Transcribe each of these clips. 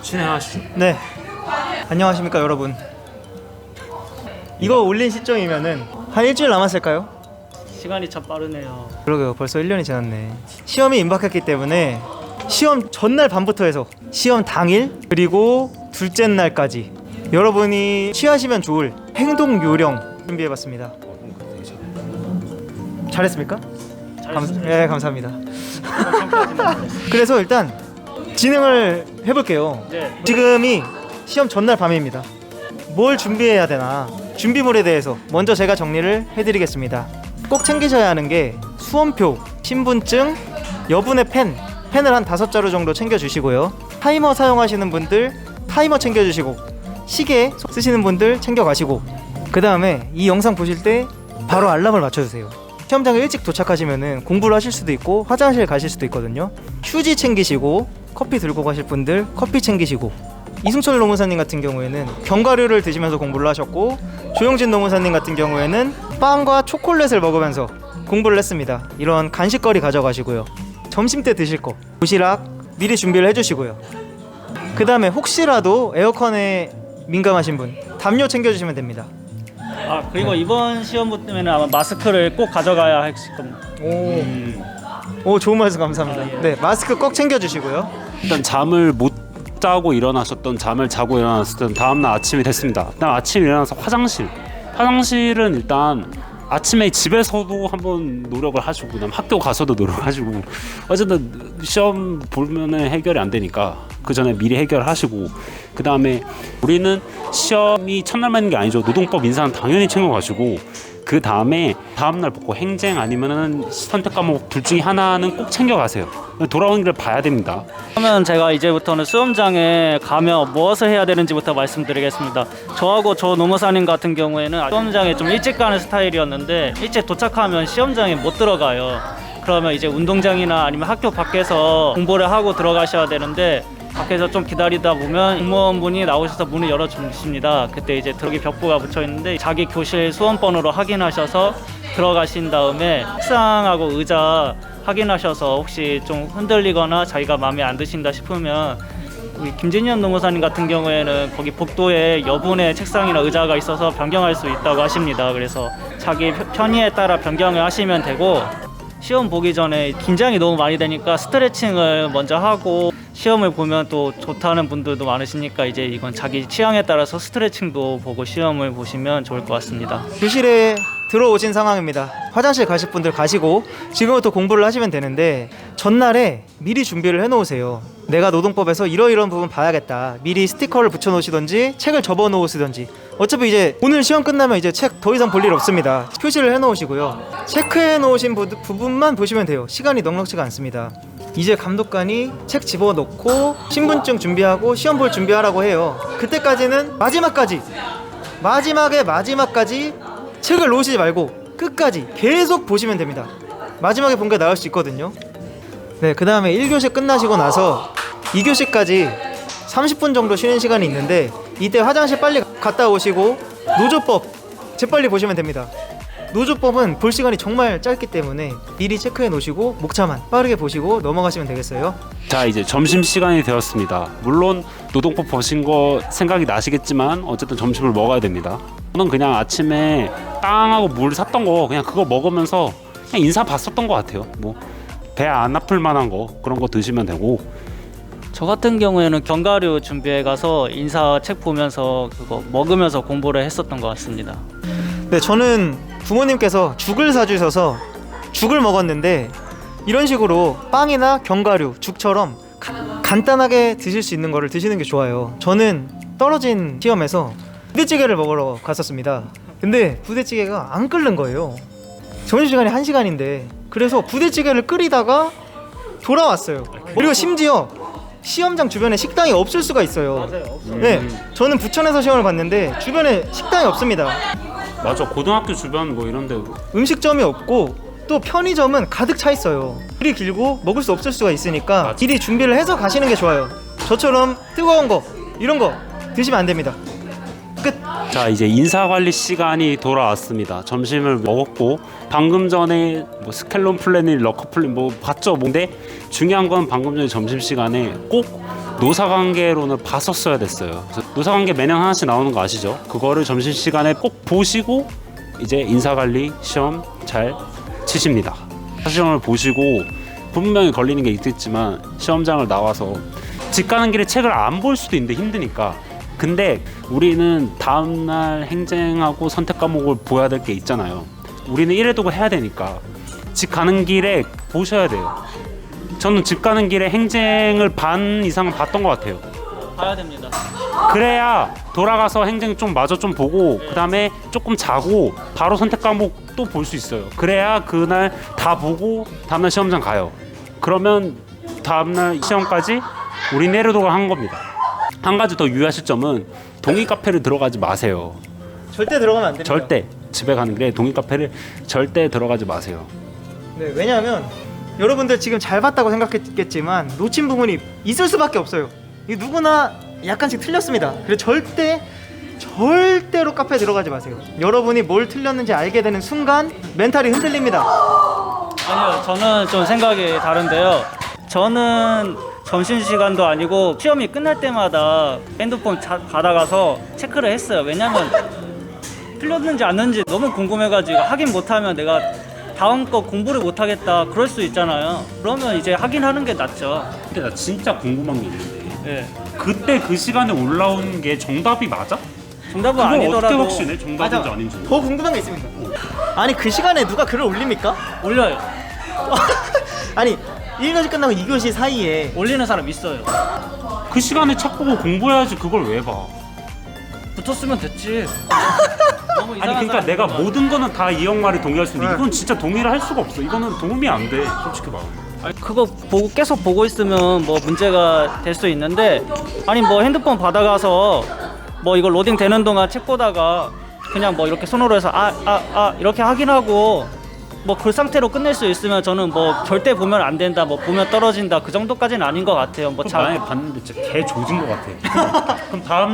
진행하시죠. 네, 안녕하십니까 여러분. 이거 올린 시점이면은 한 일주일 남았을까요? 시간이 참 빠르네요. 그러게요, 벌써 1년이 지났네. 시험이 임박했기 때문에 시험 전날 밤부터 해서 시험 당일 그리고 둘째 날까지 여러분이 취하시면 좋을 행동 요령 준비해봤습니다. 잘했습니까? 네, 감사합니다. 그래서 일단 진행을 해볼게요. 네. 지금이 시험 전날 밤입니다. 뭘 준비해야 되나, 준비물에 대해서 먼저 제가 정리를 해드리겠습니다. 꼭 챙기셔야 하는 게 수험표, 신분증, 여분의 펜을 한 5자루 정도 챙겨주시고요. 타이머 사용하시는 분들 타이머 챙겨주시고, 시계 쓰시는 분들 챙겨가시고, 그 다음에 이 영상 보실 때 바로 알람을 맞춰주세요. 시험장에 일찍 도착하시면은 공부를 하실 수도 있고 화장실 가실 수도 있거든요. 휴지 챙기시고, 커피 들고 가실 분들 커피 챙기시고, 이승철 노무사님 같은 경우에는 견과류를 드시면서 공부를 하셨고, 조영진 노무사님 같은 경우에는 빵과 초콜릿을 먹으면서 공부를 했습니다. 이런 간식거리 가져가시고요. 점심때 드실 거 도시락 미리 준비를 해주시고요. 그 다음에 혹시라도 에어컨에 민감하신 분 담요 챙겨주시면 됩니다. 아, 그리고 이번 시험 붙으면 아마 마스크를 꼭 가져가야 할 겁니다. 오, 좋은 말씀 감사합니다. 네, 마스크 꼭 챙겨주시고요. 일단 잠을 못 자고 일어나셨던, 잠을 자고 일어났던 다음날 아침이 됐습니다. 일단 아침에 일어나서 화장실은 일단 아침에 집에서도 한번 노력을 하시고, 그다음 학교 가서도 노력하시고, 어쨌든 시험 보면은 해결이 안 되니까 그 전에 미리 해결하시고, 그 다음에 우리는 시험이 첫날만 있는 게 아니죠. 노동법 인사는 당연히 챙겨가시고, 그 다음에 다음날 보고 행정 아니면은 선택 과목 둘 중에 하나는 꼭 챙겨가세요. 돌아오는 길을 봐야 됩니다. 그러면 제가 이제부터는 수험장에 가면 무엇을 해야 되는지부터 말씀드리겠습니다. 저하고 조 노무사님 같은 경우에는 시험장에 좀 일찍 가는 스타일이었는데, 일찍 도착하면 시험장에 못 들어가요. 그러면 이제 운동장이나 아니면 학교 밖에서 공부를 하고 들어가셔야 되는데, 밖에서 좀 기다리다 보면 공무원분이 나오셔서 문을 열어주십니다. 그때 이제 들어오기 벽보가 붙여 있는데, 자기 교실 수험번호로 확인하셔서 들어가신 다음에 책상하고 의자 확인하셔서 혹시 좀 흔들리거나 자기가 마음에 안 드신다 싶으면, 우리 김진현 노무사님 같은 경우에는 거기 복도에 여분의 책상이나 의자가 있어서 변경할 수 있다고 하십니다. 그래서 자기 편의에 따라 변경을 하시면 되고, 시험 보기 전에 긴장이 너무 많이 되니까 스트레칭을 먼저 하고, 시험을 보면 또 좋다는 분들도 많으시니까 이제 이건 자기 취향에 따라서 스트레칭도 보고 시험을 보시면 좋을 것 같습니다. 교실에 들어오신 상황입니다. 화장실 가실 분들 가시고 지금부터 공부를 하시면 되는데, 전날에 미리 준비를 해놓으세요. 내가 노동법에서 이러이러한 부분 봐야겠다. 미리 스티커를 붙여놓으시던지 책을 접어놓으시던지. 어차피 이제 오늘 시험 끝나면 이제 책 더 이상 볼 일 없습니다. 표시를 해놓으시고요. 체크해놓으신 부분만 보시면 돼요. 시간이 넉넉치가 않습니다. 이제 감독관이 책 집어넣고 신분증 준비하고 시험 볼 준비하라고 해요. 그때까지는 마지막까지 책을 놓으시지 말고 끝까지 계속 보시면 됩니다. 마지막에 본 게 나올 수 있거든요. 네, 그 다음에 1교시 끝나시고 나서 2교시까지 30분 정도 쉬는 시간이 있는데, 이때 화장실 빨리 갔다 오시고 노조법 재빨리 보시면 됩니다. 노조법은 볼 시간이 정말 짧기 때문에 미리 체크해 놓으시고 목차만 빠르게 보시고 넘어가시면 되겠어요. 자, 이제 점심시간이 되었습니다. 물론 노동법 보신 거 생각이 나시겠지만 어쨌든 점심을 먹어야 됩니다. 저는 그냥 아침에 빵하고 물 샀던 거 그냥 그거 먹으면서 그냥 인사 봤었던 것 같아요. 뭐 배 안 아플 만한 거 그런 거 드시면 되고. 저 같은 경우에는 견과류 준비해 가서 인사 책 보면서 그거 먹으면서 공부를 했었던 것 같습니다. 네, 저는 부모님께서 죽을 사주셔서 죽을 먹었는데, 이런 식으로 빵이나 견과류, 죽처럼 간단하게 드실 수 있는 거를 드시는 게 좋아요. 저는 떨어진 시험에서 부대찌개를 먹으러 갔었습니다. 근데 부대찌개가 안 끓는 거예요. 점심시간이 1시간인데. 그래서 부대찌개를 끓이다가 돌아왔어요. 그리고 심지어 시험장 주변에 식당이 없을 수가 있어요. 맞아요. 네, 저는 부천에서 시험을 봤는데 주변에 식당이 없습니다. 맞아, 고등학교 주변 뭐 이런 데 음식점이 없고 또 편의점은 가득 차 있어요. 길이 길고 먹을 수 없을 수가 있으니까 미리 준비를 해서 가시는 게 좋아요. 저처럼 뜨거운 거 이런 거 드시면 안 됩니다. 끝. 자, 이제 인사관리 시간이 돌아왔습니다. 점심을 먹었고 방금 전에 뭐 스켈론 플래닛, 러커 플랜 뭐 봤죠. 근데 중요한 건 방금 전에 점심시간에 꼭 노사관계론을 봤었어야 됐어요. 그래서 노사관계 매년 하나씩 나오는 거 아시죠? 그거를 점심시간에 꼭 보시고 이제 인사관리 시험 잘 치십니다. 시험을 보시고 분명히 걸리는 게 있겠지만 시험장을 나와서 집 가는 길에 책을 안 볼 수도 있는데 힘드니까. 근데 우리는 다음날 행정하고 선택 과목을 보야 될 게 있잖아요. 우리는 이래도 해야 되니까 집 가는 길에 보셔야 돼요. 저는 집 가는 길에 행정을 반 이상은 봤던 것 같아요. 봐야 됩니다. 그래야 돌아가서 행정 좀 마저 좀 보고 그 다음에 조금 자고 바로 선택 과목 또 볼 수 있어요. 그래야 그날 다 보고 다음날 시험장 가요. 그러면 다음날 시험까지 우리 내려도가 한 겁니다. 한 가지 더 유의하실 점은 동의 카페를 들어가지 마세요. 절대 들어가면 안 됩니다. 절대 집에 가는 길에 동의 카페를 절대 들어가지 마세요. 네, 왜냐하면 여러분들 지금 잘 봤다고 생각했겠지만 놓친 부분이 있을 수밖에 없어요. 이 누구나 약간씩 틀렸습니다. 그래서 절대로 카페 들어가지 마세요. 여러분이 뭘 틀렸는지 알게 되는 순간 멘탈이 흔들립니다. 아니요, 저는 좀 생각이 다른데요. 저는 점심시간도 아니고 시험이 끝날 때마다 핸드폰 받아가서 체크를 했어요. 왜냐면 틀렸는지 안 했는지 너무 궁금해가지고 확인 못하면 내가 다음 거 공부를 못하겠다 그럴 수 있잖아요. 그러면 이제 확인하는 게 낫죠. 근데 나 진짜 궁금한 게 있는데 예. 그때 그 시간에 올라온 게 정답이 맞아? 정답은 그거 아니더라도 어떻게 확신해? 정답인지 맞아. 아닌지. 더 궁금한 게 있습니다. 아니 그 시간에 누가 글을 올립니까? 올려요. 아니 1교시 끝나고 2교시 사이에 올리는 사람 있어요. 그 시간에 책 보고 공부해야지 그걸 왜 봐? 붙었으면 됐지. 너무 아니 이상한 그러니까 사람 내가 있는 거 모든 거는 다 이 형 말에 동의할 수 있는데 네. 이건 진짜 동의를 할 수가 없어. 이거는 도움이 안 돼. 솔직히 말하면. 그거 보고 계속 보고 있으면 뭐 문제가 될 수 있는데 아니 뭐 핸드폰 받아가서 뭐 이거 로딩 되는 동안 책 보다가 그냥 뭐 이렇게 손으로 해서 이렇게 확인하고 뭐 그 상태로 끝낼 수 있으면 저는 뭐 절대 보면 안 된다 뭐 보면 떨어진다 그 정도까지는 아닌 것 같아요. 뭐 그럼 만약에 봤는데 진짜 개 조진 것 같아. 그럼 다음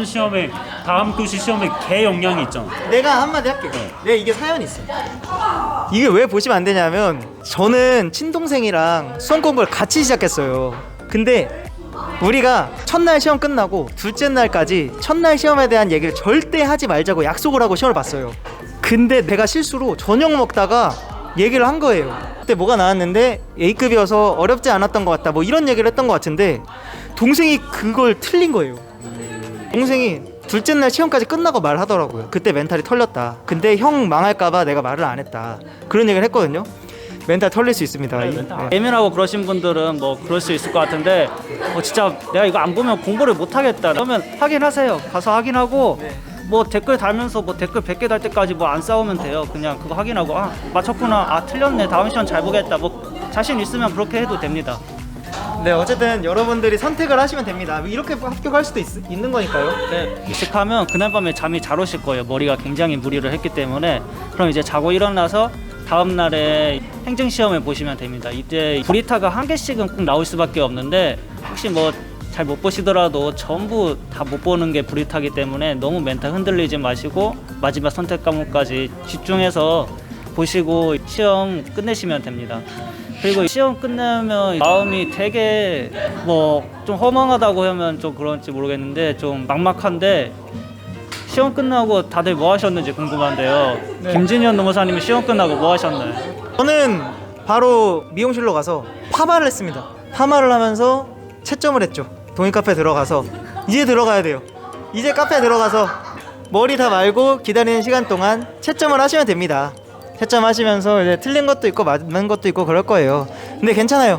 교시 시험에 개 영향이 있잖아. 내가 한마디 할게요. 네, 이게 사연이 있어요. 이게 왜 보시면 안 되냐면 저는 친동생이랑 수험 공부를 같이 시작했어요. 근데 우리가 첫날 시험 끝나고 둘째 날까지 첫날 시험에 대한 얘기를 절대 하지 말자고 약속을 하고 시험을 봤어요. 근데 내가 실수로 저녁 먹다가 얘기를 한 거예요. 그때 뭐가 나왔는데 A급이어서 어렵지 않았던 것 같다 뭐 이런 얘기를 했던 것 같은데 동생이 그걸 틀린 거예요. 동생이 둘째 날 시험까지 끝나고 말하더라고요. 그때 멘탈이 털렸다. 근데 형 망할까봐 내가 말을 안 했다. 그런 얘기를 했거든요. 멘탈 털릴 수 있습니다. 예민하고 그러신 분들은 뭐 그럴 수 있을 것 같은데 진짜 내가 이거 안 보면 공부를 못 하겠다 그러면 확인하세요. 가서 확인하고 뭐 댓글 달면서 뭐 댓글 100개 달 때까지 뭐 안 싸우면 돼요. 그냥 그거 확인하고 맞췄구나, 틀렸네, 다음 시험 잘 보겠다, 뭐 자신 있으면 그렇게 해도 됩니다. 네, 어쨌든 여러분들이 선택을 하시면 됩니다. 이렇게 합격할 수도 있는 거니까요. 네, 의식하면 그날 밤에 잠이 잘 오실 거예요. 머리가 굉장히 무리를 했기 때문에. 그럼 이제 자고 일어나서 다음 날에 행정 시험을 보시면 됩니다. 이때 브리타가 한 개씩은 꼭 나올 수밖에 없는데 혹시 뭐 잘 못 보시더라도 전부 다 못 보는 게 브리타기 때문에 너무 멘탈 흔들리지 마시고 마지막 선택 과목까지 집중해서 보시고 시험 끝내시면 됩니다. 그리고 시험 끝나면 마음이 되게 뭐 좀 허망하다고 하면 좀 그런지 모르겠는데 좀 막막한데 시험 끝나고 다들 뭐 하셨는지 궁금한데요. 네. 김진현 노무사님이 시험 끝나고 뭐 하셨나요? 저는 바로 미용실로 가서 파마를 했습니다. 파마를 하면서 채점을 했죠. 동의 카페 들어가서 이제 들어가야 돼요. 이제 카페 들어가서 머리 다 말고 기다리는 시간 동안 채점을 하시면 됩니다. 채점하시면서 이제 틀린 것도 있고 맞는 것도 있고 그럴 거예요. 근데 괜찮아요.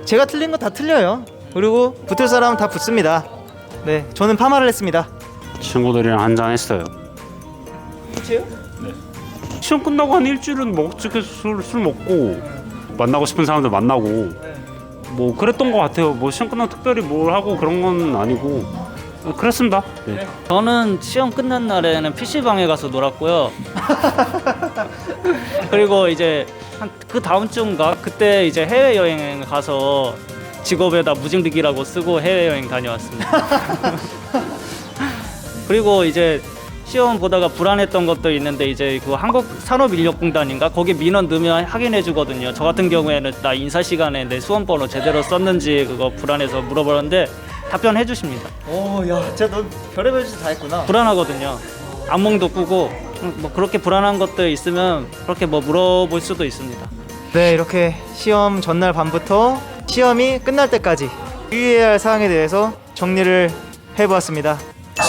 제가 틀린 거 다 틀려요. 그리고 붙을 사람은 다 붙습니다. 네, 저는 파마를 했습니다. 친구들이랑 한잔 했어요. 그치요? 시험 끝나고 한 일주일은 술 먹고 만나고 싶은 사람들 만나고 뭐 그랬던 것 같아요. 뭐 시험 끝나고 특별히 뭘 하고 그런 건 아니고 그랬습니다. 네. 저는 시험 끝난 날에는 PC방에 가서 놀았고요. 그리고 이제 그 다음 주인가 그때 이제 해외여행 가서 직업에다 무직리기라고 쓰고 해외여행 다녀왔습니다. 그리고 이제 시험 보다가 불안했던 것도 있는데 이제 그 한국산업인력공단인가 거기 민원 넣으면 확인해 주거든요. 저 같은 경우에는 나 인사 시간에 내 수험 번호 제대로 썼는지 그거 불안해서 물어보는데 답변해 주십니다. 오야 진짜 넌 별의별 짓 다 했구나. 불안하거든요. 악몽도 꾸고 뭐 그렇게 불안한 것들 있으면 그렇게 뭐 물어볼 수도 있습니다. 네, 이렇게 시험 전날 밤부터 시험이 끝날 때까지 유의해야 할 사항에 대해서 정리를 해보았습니다.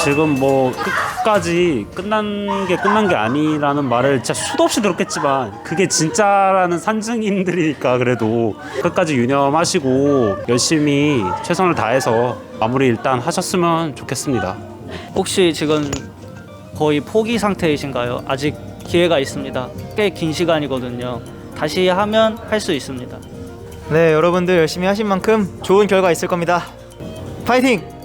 지금 뭐 끝까지 끝난 게 아니라는 말을 진짜 수도 없이 들었겠지만 그게 진짜라는 산증인들이니까 그래도 끝까지 유념하시고 열심히 최선을 다해서 마무리 일단 하셨으면 좋겠습니다. 혹시 지금 거의 포기 상태이신가요? 아직 기회가 있습니다. 꽤 긴 시간이거든요. 다시 하면 할 수 있습니다. 네, 여러분들 열심히 하신 만큼 좋은 결과 있을 겁니다. 파이팅!